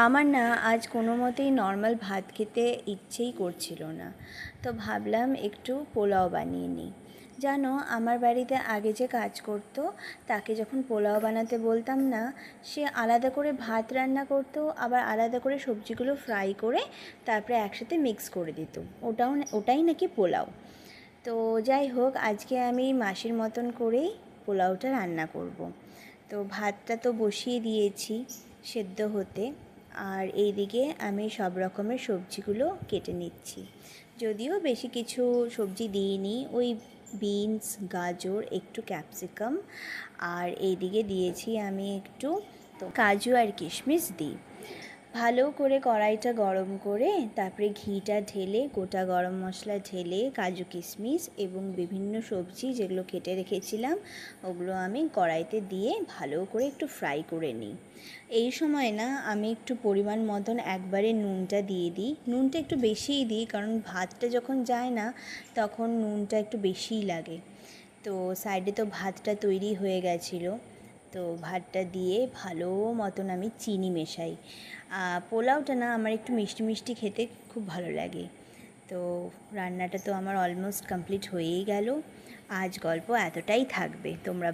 আমার না আজ কোনো মতেই নর্মাল ভাত খেতে ইচ্ছেই করছিল না, তো ভাবলাম একটু পোলাও বানিয়ে নিই। জানো, আমার বাড়িতে আগে যে কাজ করতো তাকে যখন পোলাও বানাতে বলতাম না, সে আলাদা করে ভাত রান্না করতো, আবার আলাদা করে সবজিগুলো ফ্রাই করে তারপরে একসাথে মিক্স করে দিত। ওটাই নাকি পোলাও। তো যাই হোক, আজকে আমি মাসির মতন করেই পোলাওটা রান্না করব। তো ভাতটা তো বসিয়ে দিয়েছি সেদ্ধ হতে, আর এইদিকে আমি সব রকমের সবজিগুলো কেটে নিচ্ছি। যদিও বেশি কিছু সবজি দিইনি, ওই বিনস, গাজর, একটু ক্যাপসিকাম, আর এইদিকে দিয়েছি আমি একটু তো কাজু আর কিশমিশ দিই। ভালো করে কড়াইটা গরম করে তারপরে ঘিটা ঢেলে, গোটা গরম মশলা ঢেলে, কাজু কিশমিশ এবং বিভিন্ন সবজি যেগুলো কেটে রেখেছিলাম ওগুলো আমি কড়াইতে দিয়ে ভালো করে একটু ফ্রাই করে নিই। এই সময় না আমি একটু পরিমাণ মতন একবারে নুনটা দিয়ে দিই। নুনটা একটু বেশিই দিই, কারণ ভাতটা যখন যায় না তখন নুনটা একটু বেশিই লাগে। তো সাইডে তো ভাতটা তৈরি হয়ে গেছিলো, তো ভাতটা দিয়ে ভালো মতন আমি চিনি মেশাই। পোলাওটা না আমার একটু মিষ্টি মিষ্টি খেতে খুব ভালো লাগে। তো রান্নাটা তো আমার অলমোস্ট কমপ্লিট হয়েই গেল। আজ গল্প এতটাই থাকবে, তোমরা